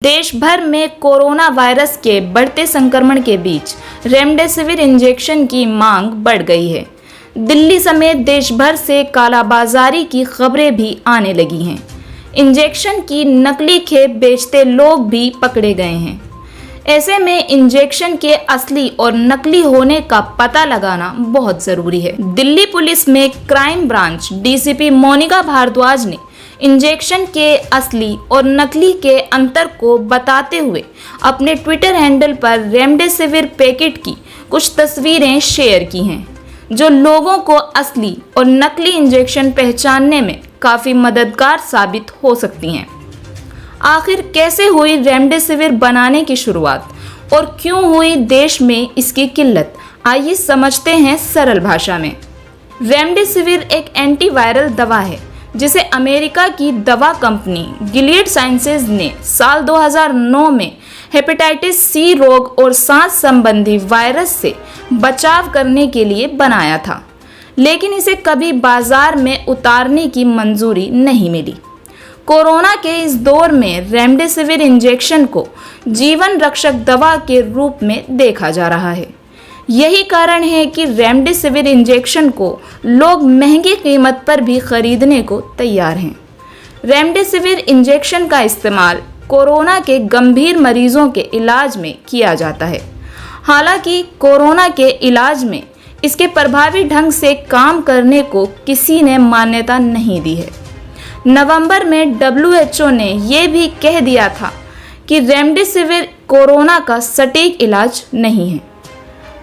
देश भर में कोरोना वायरस के बढ़ते संक्रमण के बीच रेमडेसिविर इंजेक्शन की मांग बढ़ गई है। दिल्ली समेत देश भर से कालाबाजारी की खबरें भी आने लगी हैं। इंजेक्शन की नकली खेप बेचते लोग भी पकड़े गए हैं। ऐसे में इंजेक्शन के असली और नकली होने का पता लगाना बहुत जरूरी है। दिल्ली पुलिस में crime branch DCP Monika Bhardwaj ने इंजेक्शन के असली और नकली के अंतर को बताते हुए अपने ट्विटर हैंडल पर रेमडेसिविर पैकेट की कुछ तस्वीरें शेयर की हैं, जो लोगों को असली और नकली इंजेक्शन पहचानने में काफ़ी मददगार साबित हो सकती हैं। आखिर कैसे हुई रेमडेसिविर बनाने की शुरुआत और क्यों हुई देश में इसकी किल्लत, आइए समझते हैं सरल भाषा में। रेमडेसिविर एक एंटीवायरल दवा है जिसे अमेरिका की दवा कंपनी गिलियड साइंसेज ने साल 2009 में हेपेटाइटिस सी रोग और सांस संबंधी वायरस से बचाव करने के लिए बनाया था, लेकिन इसे कभी बाजार में उतारने की मंजूरी नहीं मिली। कोरोना के इस दौर में रेमडेसिविर इंजेक्शन को जीवन रक्षक दवा के रूप में देखा जा रहा है। यही कारण है कि रेमडेसिविर इंजेक्शन को लोग महंगी कीमत पर भी खरीदने को तैयार हैं। रेमडेसिविर इंजेक्शन का इस्तेमाल कोरोना के गंभीर मरीजों के इलाज में किया जाता है। हालांकि कोरोना के इलाज में इसके प्रभावी ढंग से काम करने को किसी ने मान्यता नहीं दी है। नवंबर में WHO ने यह भी कह दिया था कि रेमडेसिविर कोरोना का सटीक इलाज नहीं है।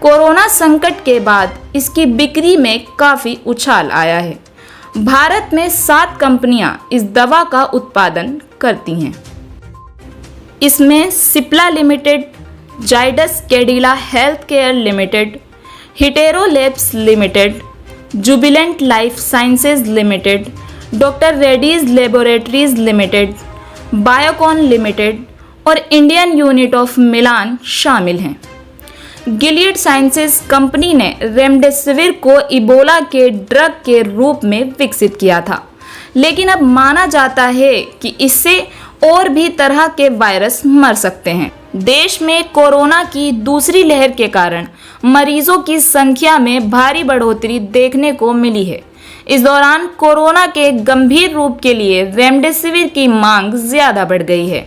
कोरोना संकट के बाद इसकी बिक्री में काफ़ी उछाल आया है। भारत में 7 कंपनियां इस दवा का उत्पादन करती हैं। इसमें Cipla limited, Zydus Cadila health care limited, Hetero labs limited, Jubilant life sciences limited, doctor Reddy's laboratories limited, Biocon limited और इंडियन यूनिट ऑफ मिलान शामिल हैं। गिलियड साइंसेज कंपनी ने रेमडेसिविर को इबोला के ड्रग के रूप में विकसित किया था, लेकिन अब माना जाता है कि इससे और भी तरह के वायरस मर सकते हैं। देश में कोरोना की दूसरी लहर के कारण मरीजों की संख्या में भारी बढ़ोतरी देखने को मिली है। इस दौरान कोरोना के गंभीर रूप के लिए रेमडेसिविर की मांग ज्यादा बढ़ गई है।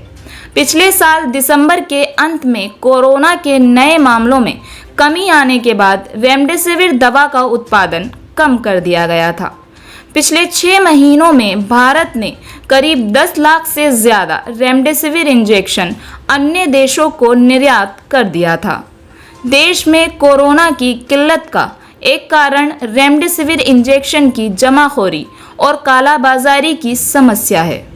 पिछले साल दिसंबर के अंत में कोरोना के नए मामलों में कमी आने के बाद रेमडेसिविर दवा का उत्पादन कम कर दिया गया था। पिछले 6 महीनों में भारत ने करीब 10 लाख से ज़्यादा रेमडेसिविर इंजेक्शन अन्य देशों को निर्यात कर दिया था। देश में कोरोना की किल्लत का एक कारण रेमडेसिविर इंजेक्शन की जमाखोरी और कालाबाजारी की समस्या है।